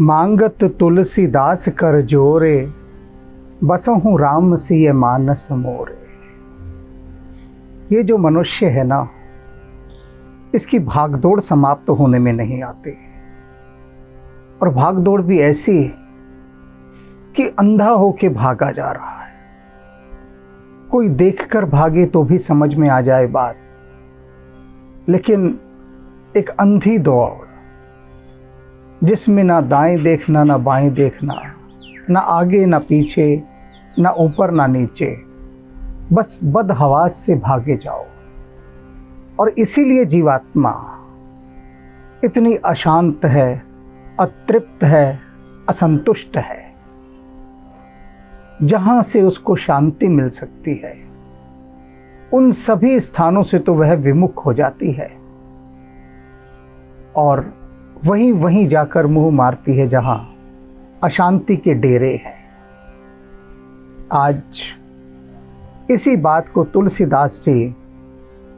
मांगत तुलसीदास कर जोरे, बसहूँ राम सिय मानस मोरे। ये जो मनुष्य है ना, इसकी भागदौड़ समाप्त होने में नहीं आती। और भागदौड़ भी ऐसी कि अंधा होके भागा जा रहा है। कोई देखकर भागे तो भी समझ में आ जाए बात, लेकिन एक अंधी दौड़ जिसमें ना दाएं देखना ना बाएं देखना, ना आगे ना पीछे, ना ऊपर ना नीचे, बस बदहवास से भागे जाओ। और इसीलिए जीवात्मा इतनी अशांत है, अतृप्त है, असंतुष्ट है। जहां से उसको शांति मिल सकती है, उन सभी स्थानों से तो वह विमुख हो जाती है और वहीं जाकर मुंह मारती है जहां अशांति के डेरे हैं। आज इसी बात को तुलसीदास जी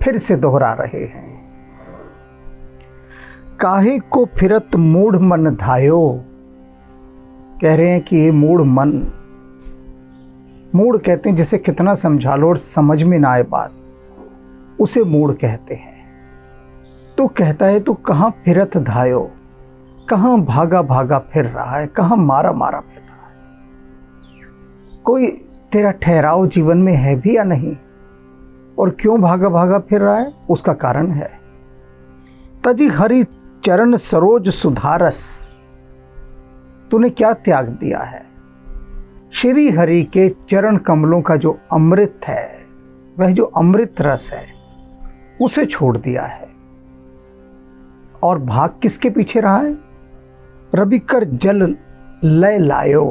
फिर से दोहरा रहे हैं। काहे को फिरत मूढ़ मन धायो। कह रहे हैं कि ये मूढ़ मन, मूढ़ कहते हैं जिसे कितना समझा लो और समझ में ना आए बात, उसे मूढ़ कहते हैं। तो कहता है तो कहाँ फिरत धायो, कहाँ भागा भागा फिर रहा है, कहाँ मारा मारा फिर रहा है। कोई तेरा ठहराव जीवन में है भी या नहीं, और क्यों भागा भागा फिर रहा है, उसका कारण है। तजी हरि चरण सरोज सुधारस। तूने क्या त्याग दिया है? श्री हरि के चरण कमलों का जो अमृत है, वह जो अमृत रस है, उसे छोड़ दिया है। और भाग किसके पीछे रहा है? रवि कर जल लय लायो।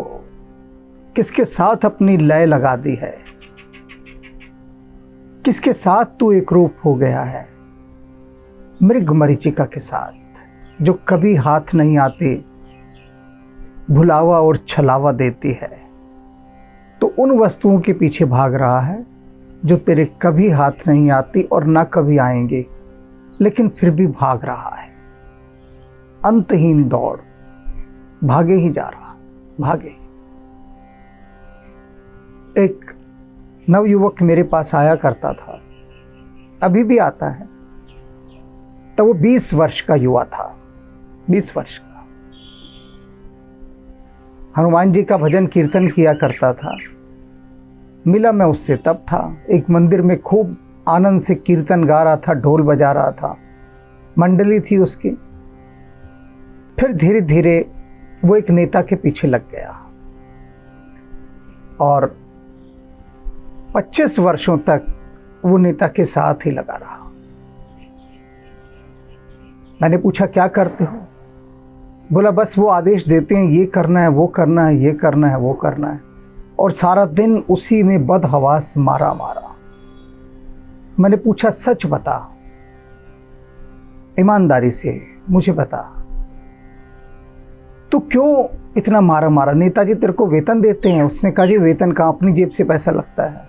किसके साथ अपनी लय लगा दी है? किसके साथ तू एक रूप हो गया है? मृग मरीचिका के साथ, जो कभी हाथ नहीं आती, भुलावा और छलावा देती है। तो उन वस्तुओं के पीछे भाग रहा है जो तेरे कभी हाथ नहीं आती और ना कभी आएंगे, लेकिन फिर भी भाग रहा है। अंतहीन दौड़, भागे ही जा रहा, भागे। एक नवयुवक मेरे पास आया करता था, अभी भी आता है। तो वो 20 वर्ष का युवा था, 20 वर्ष का। हनुमान जी का भजन कीर्तन किया करता था। मिला मैं उससे तब था, एक मंदिर में खूब आनंद से कीर्तन गा रहा था, ढोल बजा रहा था, मंडली थी उसकी। फिर धीरे धीरे वो एक नेता के पीछे लग गया और 25 वर्षों तक वो नेता के साथ ही लगा रहा। मैंने पूछा क्या करते हो? बोला बस वो आदेश देते हैं, ये करना है, वो करना है, ये करना है, वो करना है, और सारा दिन उसी में बदहवास मारा मारा। मैंने पूछा सच बता, ईमानदारी से मुझे बता, तो क्यों इतना मारा मारा? नेताजी तेरे को वेतन देते हैं? उसने कहा जी वेतन का अपनी जेब से पैसा लगता है,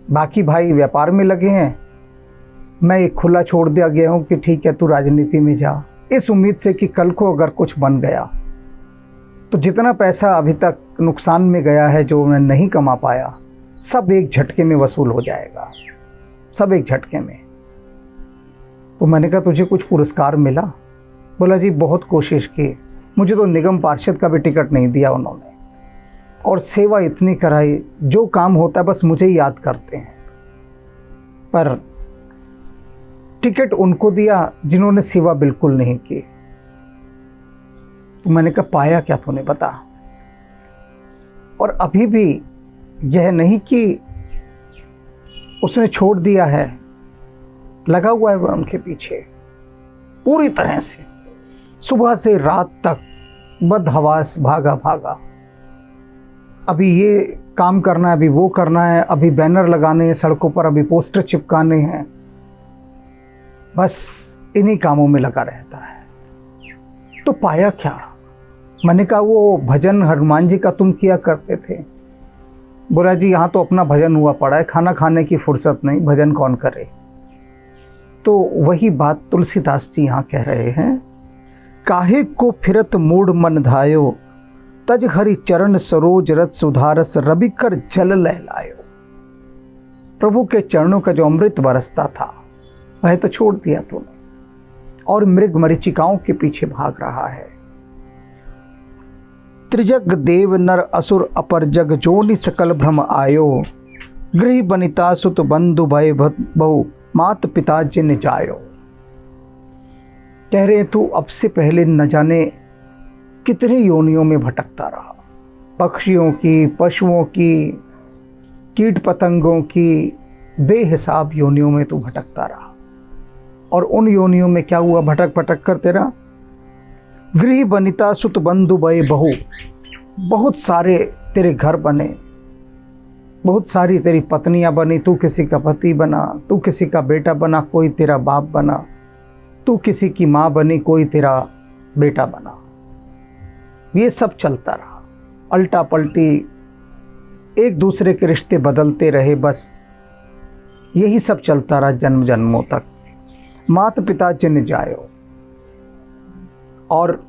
बाकी भाई व्यापार में लगे हैं। मैं एक खुला छोड़ दिया गया हूं कि ठीक है तू राजनीति में जा, इस उम्मीद से कि कल को अगर कुछ बन गया तो जितना पैसा अभी तक नुकसान में गया है, जो मैं नहीं कमा पाया, सब एक झटके में वसूल हो जाएगा, सब एक झटके में। तो मैंने कहा तुझे कुछ पुरस्कार मिला? बोला जी बहुत कोशिश की, मुझे तो निगम पार्षद का भी टिकट नहीं दिया उन्होंने, और सेवा इतनी कराई, जो काम होता है बस मुझे ही याद करते हैं। पर टिकट उनको दिया जिन्होंने सेवा बिल्कुल नहीं की। तो मैंने कहा पाया क्या तूने, बता। और अभी भी यह नहीं कि उसने छोड़ दिया है, लगा हुआ है वह उनके पीछे पूरी तरह से, सुबह से रात तक बदहवास भागा भागा। अभी ये काम करना है, अभी वो करना है, अभी बैनर लगाने हैं सड़कों पर, अभी पोस्टर चिपकाने हैं, बस इन्हीं कामों में लगा रहता है। तो पाया क्या? मैंने कहा वो भजन हनुमान जी का तुम किया करते थे। बोला जी यहाँ तो अपना भजन हुआ पड़ा है, खाना खाने की फुर्सत नहीं, भजन कौन करे। तो वही बात तुलसीदास जी यहाँ कह रहे हैं, काहे को फिरत मूड मन धायो, तज हरि चरण सरोज रत सुधारस रवि कर जल लहलायो। प्रभु के चरणों का जो अमृत बरसता था वह तो छोड़ दिया तूने और मृग मरीचिकाओं के पीछे भाग रहा है। त्रिजग देव नर असुर अपर जग जोनि सकल भ्रम आयो, गृह बनिता सुत बंधु भय बहु मात पिता जिन जायो। कह रहे तू अब से पहले न जाने कितनी योनियों में भटकता रहा, पक्षियों की, पशुओं की, कीट पतंगों की, बेहिसाब योनियों में तू भटकता रहा। और उन योनियों में क्या हुआ भटक भटक कर तेरा? गृह बनिता सुत बंधु भय बहु, बहुत सारे तेरे घर बने, बहुत सारी तेरी पत्नियां बनी, तू किसी का पति बना, तू किसी का बेटा बना, कोई तेरा बाप बना, तू किसी की माँ बनी, कोई तेरा बेटा बना। ये सब चलता रहा, अल्टा पलटी, एक दूसरे के रिश्ते बदलते रहे, बस यही सब चलता रहा जन्म जन्मों तक। माता पिता जिन जायो, और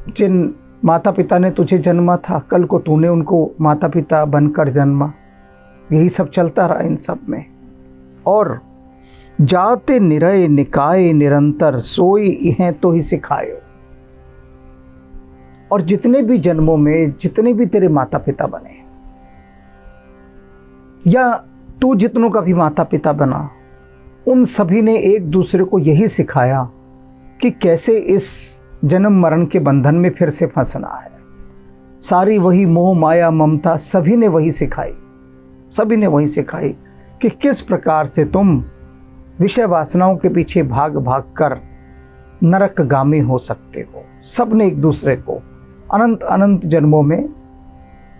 जिन माता पिता ने तुझे जन्मा था कल को तूने उनको माता पिता बनकर जन्मा, यही सब चलता रहा इन सब में। और जाते निरय निकाय निरंतर, सोई इहें तो ही सिखायो। और जितने भी जन्मों में जितने भी तेरे माता पिता बने, या तू जितनों का भी माता पिता बना, उन सभी ने एक दूसरे को यही सिखाया कि कैसे इस जन्म मरण के बंधन में फिर से फंसना है। सारी वही मोह माया ममता सभी ने वही सिखाई, सभी ने वही सिखाई कि किस प्रकार से तुम विषय वासनाओं के पीछे भाग भाग कर नरकगामी हो सकते हो। सब ने एक दूसरे को अनंत अनंत जन्मों में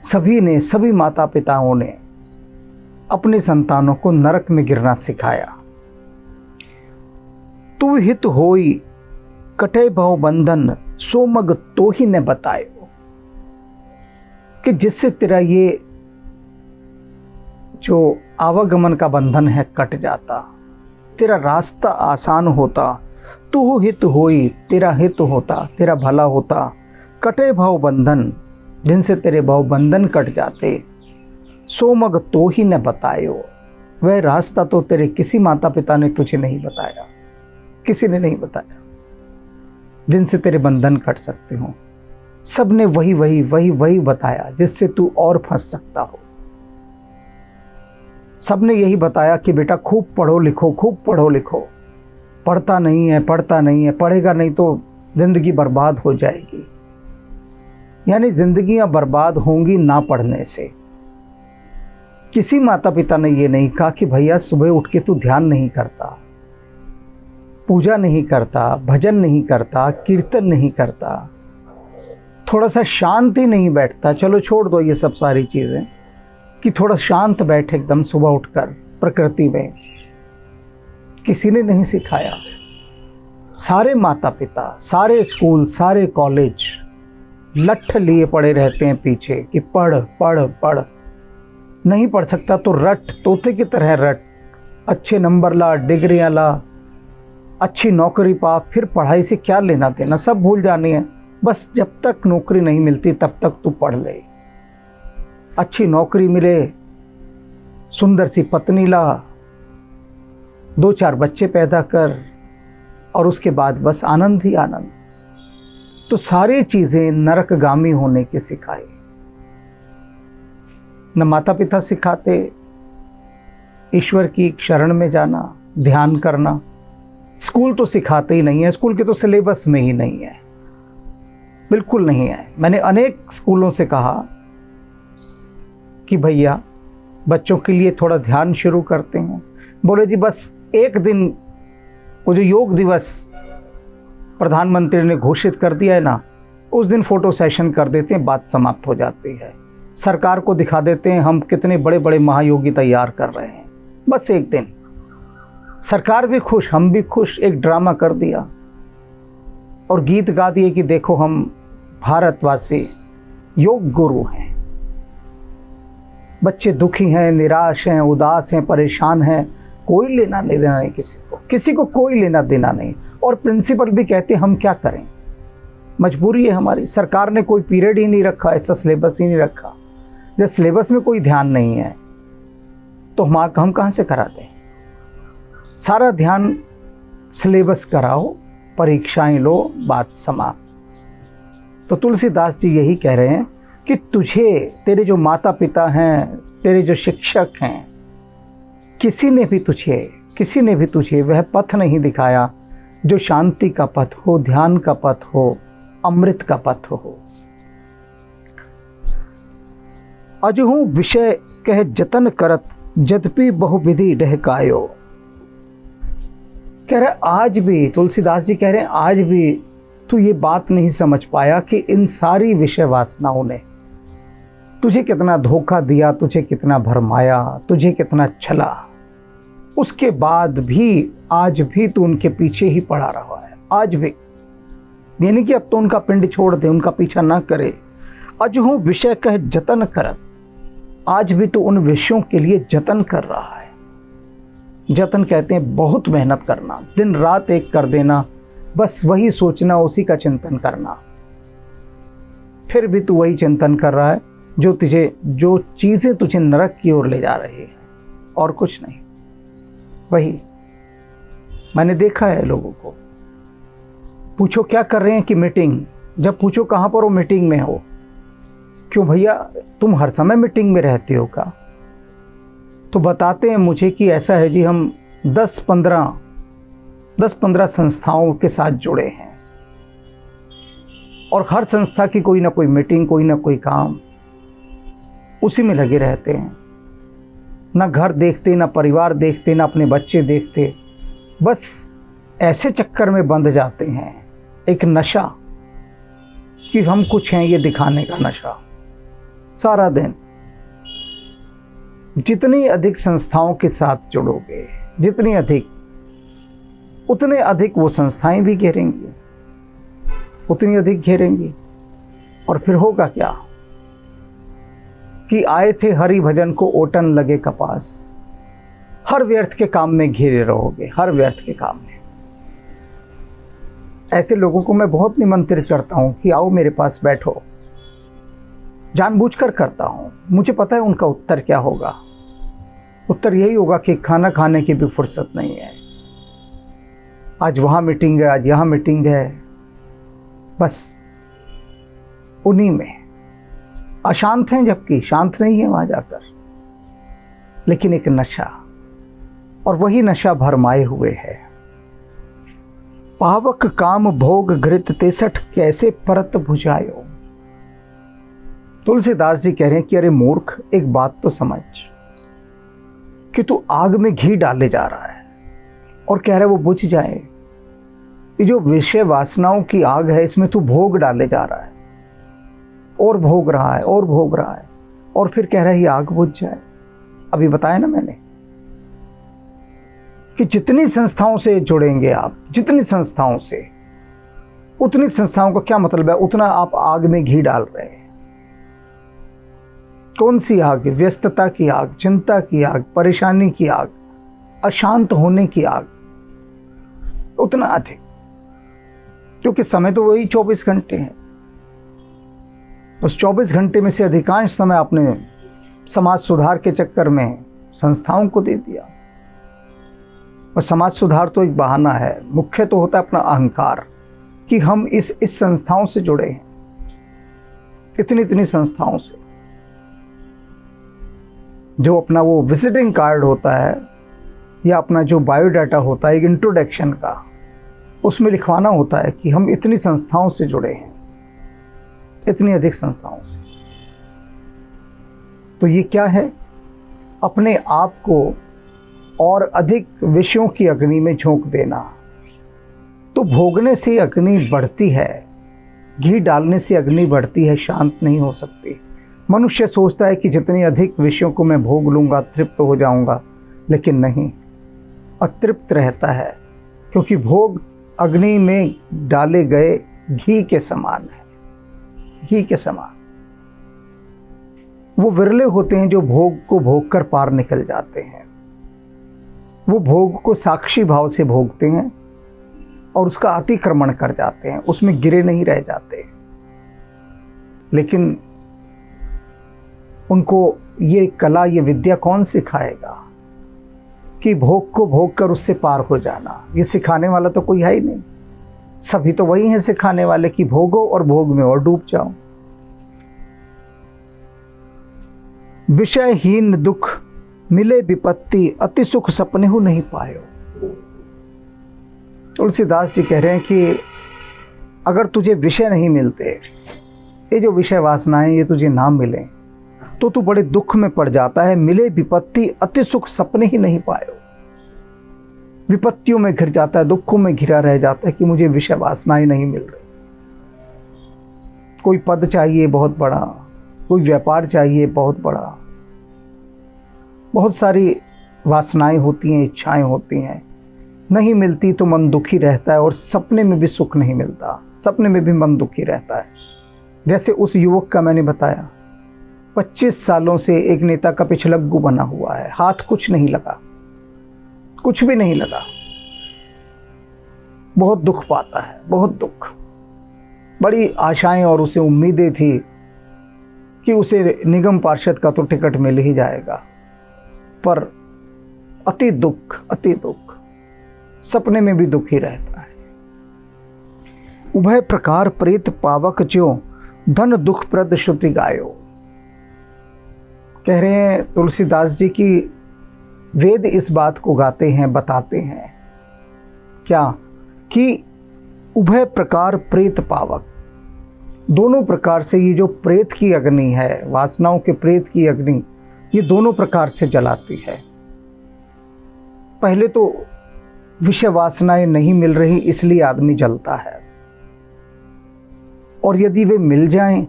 सभी ने, सभी माता पिताओं ने अपने संतानों को नरक में गिरना सिखाया। तू हित होई कटे भव बंधन, सोमग तो ही ने बतायो, कि जिससे तेरा ये जो आवागमन का बंधन है कट जाता, तेरा रास्ता आसान होता। तू हित होई, तेरा हित होता, तेरा भला होता। कटे भव बंधन, जिनसे तेरे भव बंधन कट जाते। सोमग तो ही ने बतायो, वह रास्ता तो तेरे किसी माता पिता ने तुझे नहीं बताया, किसी ने नहीं बताया जिनसे तेरे बंधन कट सकते हो। सब ने वही वही वही वही बताया जिससे तू और फंस सकता हो। सब ने यही बताया कि बेटा खूब पढ़ो लिखो, खूब पढ़ो लिखो। पढ़ता नहीं है, पढ़ता नहीं है, पढ़ेगा नहीं तो जिंदगी बर्बाद हो जाएगी। यानी जिंदगियां बर्बाद होंगी ना पढ़ने से। किसी माता पिता ने ये नहीं कहा कि भैया सुबह उठ के तू ध्यान नहीं करता, पूजा नहीं करता, भजन नहीं करता, कीर्तन नहीं करता, थोड़ा सा शांति नहीं बैठता। चलो छोड़ दो ये सब सारी चीज़ें, कि थोड़ा शांत बैठे एकदम सुबह उठकर प्रकृति में। किसी ने नहीं सिखाया। सारे माता पिता, सारे स्कूल, सारे कॉलेज लठ लिए पड़े रहते हैं पीछे कि पढ़ पढ़ पढ़। नहीं पढ़ सकता तो रट, तोते की तरह रट, अच्छे नंबर ला, डिग्रियां ला, अच्छी नौकरी पा, फिर पढ़ाई से क्या लेना देना, सब भूल जानी है। बस जब तक नौकरी नहीं मिलती तब तक तू पढ़ ले, अच्छी नौकरी मिले, सुंदर सी पत्नी ला, 2-4 बच्चे पैदा कर, और उसके बाद बस आनंद ही आनंद। तो सारी चीज़ें नरकगामी होने की सिखाई। न माता पिता सिखाते ईश्वर की शरण में जाना, ध्यान करना। स्कूल तो सिखाते ही नहीं है, स्कूल के तो सिलेबस में ही नहीं है, बिल्कुल नहीं है। मैंने अनेक स्कूलों से कहा कि भैया बच्चों के लिए थोड़ा ध्यान शुरू करते हैं। बोले जी बस एक दिन, वो जो योग दिवस प्रधानमंत्री ने घोषित कर दिया है ना, उस दिन फोटो सेशन कर देते हैं, बात समाप्त हो जाती है। सरकार को दिखा देते हैं हम कितने बड़े बड़े महायोगी तैयार कर रहे हैं। बस एक दिन, सरकार भी खुश, हम भी खुश, एक ड्रामा कर दिया और गीत गा दिए कि देखो हम भारतवासी योग गुरु हैं। बच्चे दुखी हैं, निराश हैं, उदास हैं, परेशान हैं, कोई लेना देना नहीं किसी को, किसी को कोई लेना देना नहीं। और प्रिंसिपल भी कहते हम क्या करें, मजबूरी है हमारी। सरकार ने कोई पीरियड ही नहीं रखा, ऐसा सिलेबस ही नहीं रखा। जब सिलेबस में कोई ध्यान नहीं है तो हम कहाँ से करा दें? सारा ध्यान सिलेबस कराओ, परीक्षाएं लो, बात समाप्त। तो तुलसीदास जी यही कह रहे हैं कि तुझे, तेरे जो माता पिता हैं, तेरे जो शिक्षक हैं, किसी ने भी तुझे वह पथ नहीं दिखाया जो शांति का पथ हो, ध्यान का पथ हो, अमृत का पथ हो। अजहू विषय कह जतन करत, यद्यपि बहुविधि डहकायो। कह रहे आज भी, तुलसीदास जी कह रहे हैं आज भी तू ये बात नहीं समझ पाया कि इन सारी विषय वासनाओं ने तुझे कितना धोखा दिया, तुझे कितना भरमाया, तुझे कितना छला। उसके बाद भी आज भी तू उनके पीछे ही पड़ा रहा है। आज भी, यानी कि अब तो उनका पिंड छोड़ दे, उनका पीछा ना करे। अजहू विषय कह जतन करत, आज भी तू उन विषयों के लिए जतन कर रहा है। जतन कहते हैं बहुत मेहनत करना, दिन रात एक कर देना, बस वही सोचना, उसी का चिंतन करना। फिर भी तू वही चिंतन कर रहा है जो चीज़ें तुझे नरक की ओर ले जा रही हैं, और कुछ नहीं। वही मैंने देखा है लोगों को। पूछो क्या कर रहे हैं कि मीटिंग, जब पूछो कहाँ पर हो, मीटिंग में हो। क्यों भैया, तुम हर समय मीटिंग में रहते हो का? तो बताते हैं मुझे कि ऐसा है जी, हम 10-15 संस्थाओं के साथ जुड़े हैं और हर संस्था की कोई ना कोई मीटिंग, कोई ना कोई काम, उसी में लगे रहते हैं। ना घर देखते, ना परिवार देखते, ना अपने बच्चे देखते, बस ऐसे चक्कर में बंध जाते हैं। एक नशा कि हम कुछ हैं, ये दिखाने का नशा सारा दिन। जितनी अधिक संस्थाओं के साथ जुड़ोगे, जितनी अधिक, उतने अधिक वो संस्थाएं भी घेरेंगी, उतनी अधिक घेरेंगी। और फिर होगा क्या कि आए थे हरि भजन को ओटन लगे कपास। हर व्यर्थ के काम में घिरे रहोगे, हर व्यर्थ के काम में। ऐसे लोगों को मैं बहुत निमंत्रित करता हूं कि आओ मेरे पास बैठो, जानबूझकर करता हूं। मुझे पता है उनका उत्तर क्या होगा। उत्तर यही होगा कि खाना खाने की भी फुर्सत नहीं है, आज वहां मीटिंग है, आज यहां मीटिंग है। बस उन्हीं में अशांत हैं, जबकि शांत नहीं है वहां जाकर। लेकिन एक नशा, और वही नशा भरमाए हुए है। पावक काम भोग घृत 63 कैसे परत भुजायो। तुलसीदास जी कह रहे हैं कि अरे मूर्ख, एक बात तो समझ कि तू आग में घी डाले जा रहा है और कह रहा है वो बुझ जाए। ये जो विषय वासनाओं की आग है, इसमें तू भोग डाले जा रहा है और भोग रहा है और भोग रहा है, और फिर कह रहा है ये आग बुझ जाए। अभी बताया ना मैंने कि जितनी संस्थाओं से जुड़ेंगे आप, जितनी संस्थाओं से, उतनी संस्थाओं का क्या मतलब है, उतना आप आग में घी डाल रहे हैं। कौन सी आग? व्यस्तता की आग, चिंता की आग, परेशानी की आग, अशांत होने की आग, उतना अधिक। क्योंकि समय तो वही 24 घंटे है। उस 24 घंटे में से अधिकांश समय आपने समाज सुधार के चक्कर में संस्थाओं को दे दिया। और समाज सुधार तो एक बहाना है, मुख्य तो होता है अपना अहंकार कि हम इस संस्थाओं से जुड़े हैं, इतनी संस्थाओं से। जो अपना वो विजिटिंग कार्ड होता है या अपना जो बायोडाटा होता है एक इंट्रोडक्शन का, उसमें लिखवाना होता है कि हम इतनी संस्थाओं से जुड़े हैं, इतनी अधिक संस्थाओं से। तो ये क्या है? अपने आप को और अधिक विषयों की अग्नि में झोंक देना। तो भोगने से अग्नि बढ़ती है, घी डालने से अग्नि बढ़ती है, शांत नहीं हो सकती। मनुष्य सोचता है कि जितनी अधिक विषयों को मैं भोग लूँगा तृप्त हो जाऊँगा, लेकिन नहीं, अतृप्त रहता है। क्योंकि भोग अग्नि में डाले गए घी के समान है, घी के समान। वो विरले होते हैं जो भोग को भोग कर पार निकल जाते हैं। वो भोग को साक्षी भाव से भोगते हैं और उसका अतिक्रमण कर जाते हैं, उसमें गिरे नहीं रह जाते। लेकिन उनको ये कला, ये विद्या कौन सिखाएगा कि भोग को भोग कर उससे पार हो जाना? ये सिखाने वाला तो कोई है ही नहीं। सभी तो वही हैं सिखाने वाले कि भोगो और भोग में और डूब जाओ। विषयहीन दुख मिले विपत्ति, अति सुख सपने हो नहीं पायो। तुलसीदास जी कह रहे हैं कि अगर तुझे विषय नहीं मिलते, ये जो विषय वासनाएं ये तुझे ना मिले, तो तू बड़े दुख में पड़ जाता है। मिले विपत्ति, अति सुख सपने ही नहीं पायो। विपत्तियों में घिर जाता है, दुखों में घिरा रह जाता है कि मुझे विषय वासनाएं नहीं मिल रही। कोई पद चाहिए बहुत बड़ा, कोई व्यापार चाहिए बहुत बड़ा, बहुत सारी वासनाएं होती हैं, इच्छाएं होती हैं, नहीं मिलती तो मन दुखी रहता है। और सपने में भी सुख नहीं मिलता, सपने में भी मन दुखी रहता है। जैसे उस युवक का मैंने बताया, 25 सालों से एक नेता का पिछलग्गू बना हुआ है, हाथ कुछ नहीं लगा, कुछ भी नहीं लगा, बहुत दुख पाता है, बहुत दुख। बड़ी आशाएं और उसे उम्मीदें थी कि उसे निगम पार्षद का तो टिकट मिल ही जाएगा, पर अति दुख, अति दुख, सपने में भी दुखी रहता है। उभय प्रकार प्रेत पावक ज्यों, धन दुख प्रद श्रुति गायो। कह रहे हैं तुलसीदास जी की वेद इस बात को गाते हैं, बताते हैं क्या कि उभय प्रकार प्रेत पावक, दोनों प्रकार से ये जो प्रेत की अग्नि है, वासनाओं के प्रेत की अग्नि, ये दोनों प्रकार से जलाती है। पहले तो विषय वासनाएं नहीं मिल रही इसलिए आदमी जलता है, और यदि वे मिल जाएं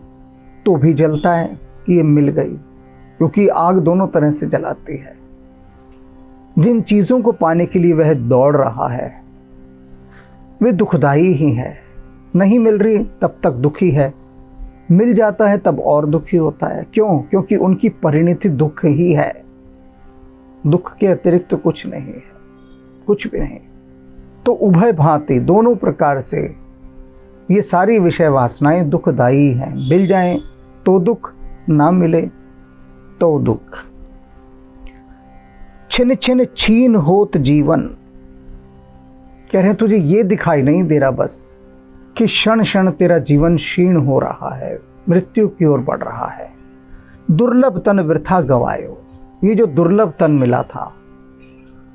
तो भी जलता है कि ये मिल गई, क्योंकि आग दोनों तरह से जलाती है। जिन चीज़ों को पाने के लिए वह दौड़ रहा है वे दुखदाई ही है। नहीं मिल रही तब तक दुखी है, मिल जाता है तब और दुखी होता है। क्यों? क्योंकि उनकी परिणति दुख ही है, दुख के अतिरिक्त तो कुछ नहीं है, कुछ भी नहीं। तो उभय भांति, दोनों प्रकार से ये सारी विषय वासनाएं दुखदाई हैं। मिल जाएं तो दुख, ना मिले तो दुख। छिन छिन छीन होत जीवन। कह रहे हैं तुझे ये दिखाई नहीं दे रहा बस कि क्षण क्षण तेरा जीवन क्षीण हो रहा है, मृत्यु की ओर बढ़ रहा है। दुर्लभ तन वृथा गवायो। ये जो दुर्लभ तन मिला था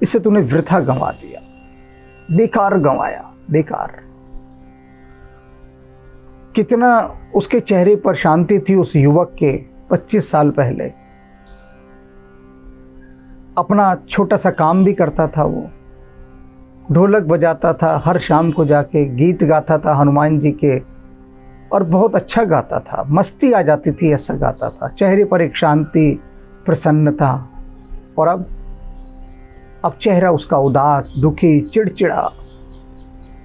इसे तूने वृथा गंवा दिया, बेकार गंवाया, बेकार। कितना उसके चेहरे पर शांति थी उस युवक के 25 साल पहले। अपना छोटा सा काम भी करता था, वो ढोलक बजाता था, हर शाम को जाके गीत गाता था हनुमान जी के, और बहुत अच्छा गाता था, मस्ती आ जाती थी ऐसा गाता था, चेहरे पर एक शांति, प्रसन्नता। और अब चेहरा उसका उदास, दुखी, चिड़चिड़ा।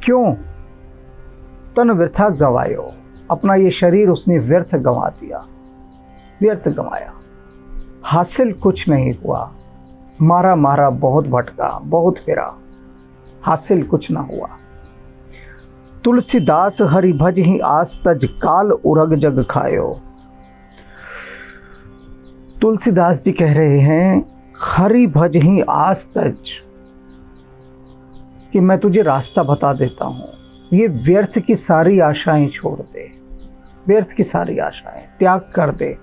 क्यों? तन व्यर्था गवायो। अपना ये शरीर उसने व्यर्थ गंवा दिया, व्यर्थ गंवाया। हासिल कुछ नहीं हुआ, मारा मारा बहुत भटका, बहुत फिरा, हासिल कुछ ना हुआ। तुलसीदास हरि भज ही आस तज, काल उरग जग खायो। तुलसीदास जी कह रहे हैं हरि भज ही आस तज, कि मैं तुझे रास्ता बता देता हूँ, ये व्यर्थ की सारी आशाएं छोड़ दे, व्यर्थ की सारी आशाएं त्याग कर दे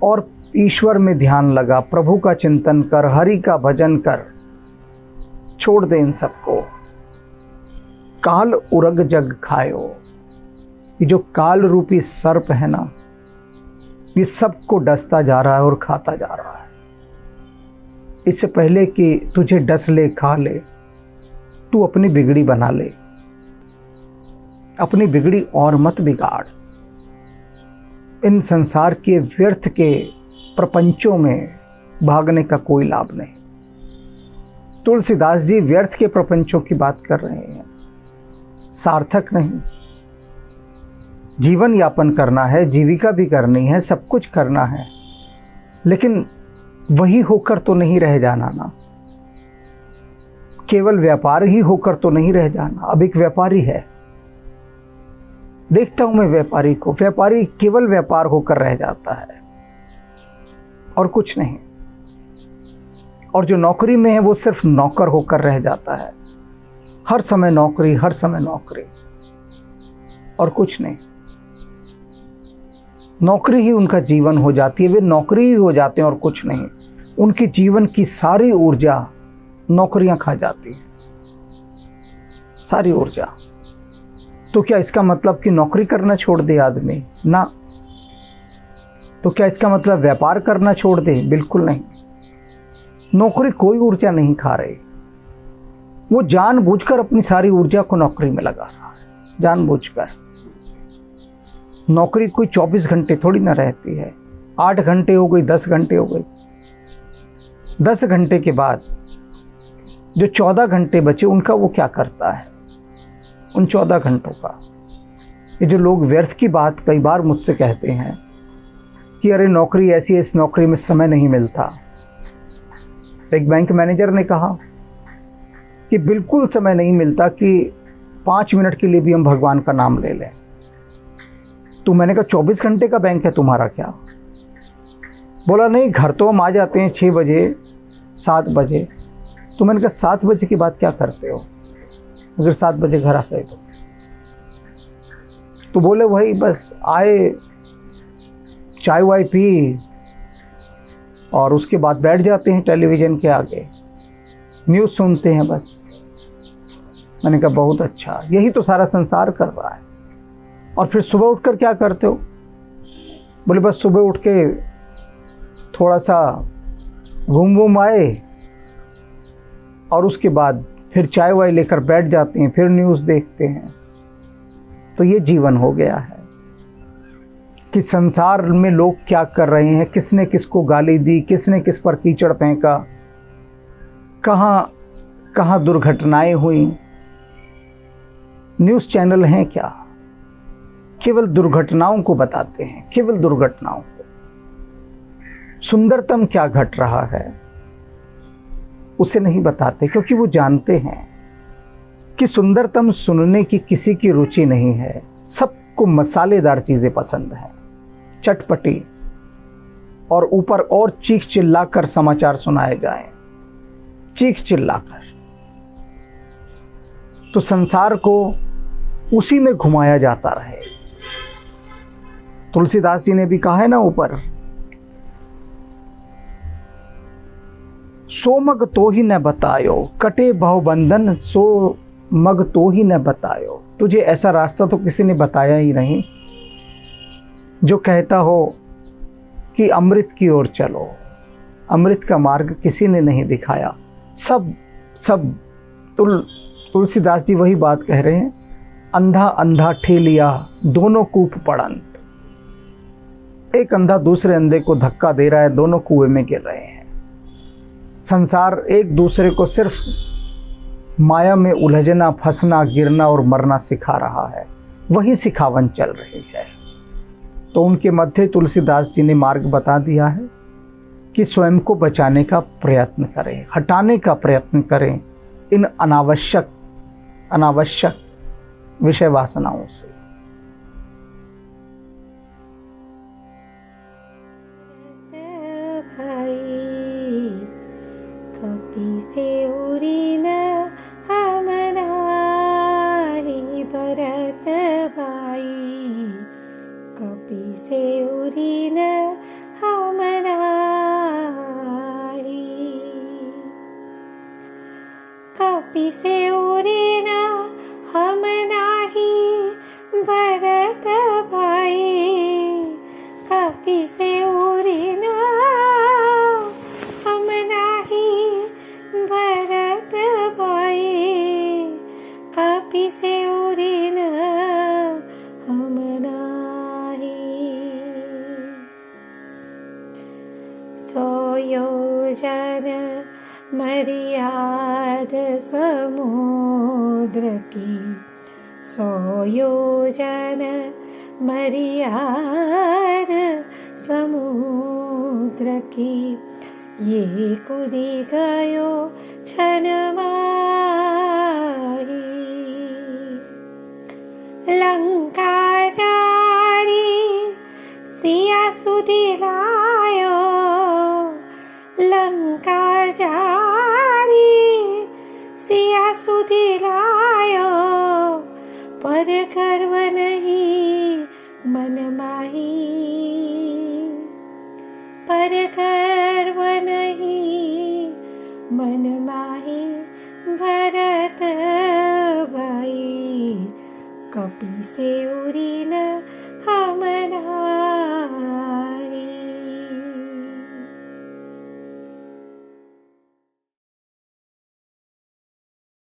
और ईश्वर में ध्यान लगा, प्रभु का चिंतन कर, हरि का भजन कर, छोड़ दे इन सबको। काल उरग जग खायो। ये जो काल रूपी सर्प है ना, ये सबको डसता जा रहा है और खाता जा रहा है। इससे पहले कि तुझे डस ले, खा ले, तू अपनी बिगड़ी बना ले, अपनी बिगड़ी और मत बिगाड़। इन संसार के व्यर्थ के प्रपंचों में भागने का कोई लाभ नहीं। तुलसीदास जी व्यर्थ के प्रपंचों की बात कर रहे हैं, सार्थक नहीं। जीवन यापन करना है, जीविका भी करनी है, सब कुछ करना है, लेकिन वही होकर तो नहीं रह जाना ना। केवल व्यापार ही होकर तो नहीं रह जाना। अब एक व्यापारी है, देखता हूं मैं व्यापारी को, व्यापारी केवल व्यापार होकर रह जाता है और कुछ नहीं। और जो नौकरी में है वो सिर्फ नौकर होकर रह जाता है, हर समय नौकरी, हर समय नौकरी और कुछ नहीं। नौकरी ही उनका जीवन हो जाती है, वे नौकरी ही हो जाते हैं और कुछ नहीं। उनके जीवन की सारी ऊर्जा नौकरियां खा जाती हैं, सारी ऊर्जा। तो क्या इसका मतलब कि नौकरी करना छोड़ दे आदमी? ना। तो क्या इसका मतलब व्यापार करना छोड़ दे? बिल्कुल नहीं। नौकरी कोई ऊर्जा नहीं खा रही, वो जानबूझकर अपनी सारी ऊर्जा को नौकरी में लगा रहा है, जानबूझकर। नौकरी कोई 24 घंटे थोड़ी ना रहती है, 8 घंटे हो गई, 10 घंटे हो गई। 10 घंटे के बाद जो 14 घंटे बचे उनका वो क्या करता है? उन 14 घंटों का, ये जो लोग व्यर्थ की बात कई बार मुझसे कहते हैं कि अरे नौकरी ऐसी है, इस नौकरी में समय नहीं मिलता। एक बैंक मैनेजर ने कहा कि बिल्कुल समय नहीं मिलता कि 5 मिनट के लिए भी हम भगवान का नाम ले लें। तो मैंने कहा 24 घंटे का बैंक है तुम्हारा क्या? बोला नहीं, घर तो हम आ जाते हैं 6 बजे 7 बजे। तो मैंने कहा 7 बजे के बाद क्या करते हो अगर 7 बजे घर आ गए तो बोले वही बस आए, चाय वाय पी और उसके बाद बैठ जाते हैं टेलीविज़न के आगे, न्यूज़ सुनते हैं बस। मैंने कहा बहुत अच्छा, यही तो सारा संसार कर रहा है। और फिर सुबह उठकर क्या करते हो? बोले बस सुबह उठ के थोड़ा सा घूम आए और उसके बाद फिर चाय वाय लेकर बैठ जाते हैं, फिर न्यूज़ देखते हैं। तो ये जीवन हो गया है कि संसार में लोग क्या कर रहे हैं, किसने किसको गाली दी, किसने किस पर कीचड़ फेंका, कहाँ कहाँ दुर्घटनाएं हुई। न्यूज़ चैनल हैं क्या? केवल दुर्घटनाओं को बताते हैं, केवल दुर्घटनाओं को। सुंदरतम क्या घट रहा है उसे नहीं बताते, क्योंकि वो जानते हैं कि सुंदरतम सुनने की किसी की रुचि नहीं है। सबको मसालेदार चीज़ें पसंद हैं, चटपटी, और ऊपर और चीख चिल्लाकर समाचार सुनाए जाएं, चीख चिल्लाकर। तो संसार को उसी में घुमाया जाता रहे। तुलसीदास जी ने भी कहा है ना ऊपर, सो मग तो ही न बतायो, कटे भव बंधन सो मग तो ही न बतायो। तुझे ऐसा रास्ता तो किसी ने बताया ही नहीं जो कहता हो कि अमृत की ओर चलो। अमृत का मार्ग किसी ने नहीं दिखाया। सब तुलसीदास जी वही बात कह रहे हैं, अंधा अंधा ठेलिया दोनों कूप पड़ंत। एक अंधा दूसरे अंधे को धक्का दे रहा है, दोनों कुएं में गिर रहे हैं। संसार एक दूसरे को सिर्फ माया में उलझना, फंसना, गिरना और मरना सिखा रहा है, वही सिखावन चल रही है। तो उनके मध्य तुलसीदास जी ने मार्ग बता दिया है कि स्वयं को बचाने का प्रयत्न करें, हटाने का प्रयत्न करें इन अनावश्यक विषय वासनाओं से। कपि से उरी न हमनाहि भरत भाई, कपि से उरी न हमनाहि, कपि से उरी न हमनाहि भरत भाई, कपि से उरी न भरत भाई, कपि से उरी न हमनाहि। सौ योजन मर्याद समुद्र की, सौ योजन मर्याद समुद्र की, ये कूदी गयो क्षण લંકા જારી સિયા સુધી લાયો લંકા જારી સિયા સુધી લાયો પર ગર્વ નહીં मन माही पर गर्व नहीं मन माही भरत भाई कपि से उरी न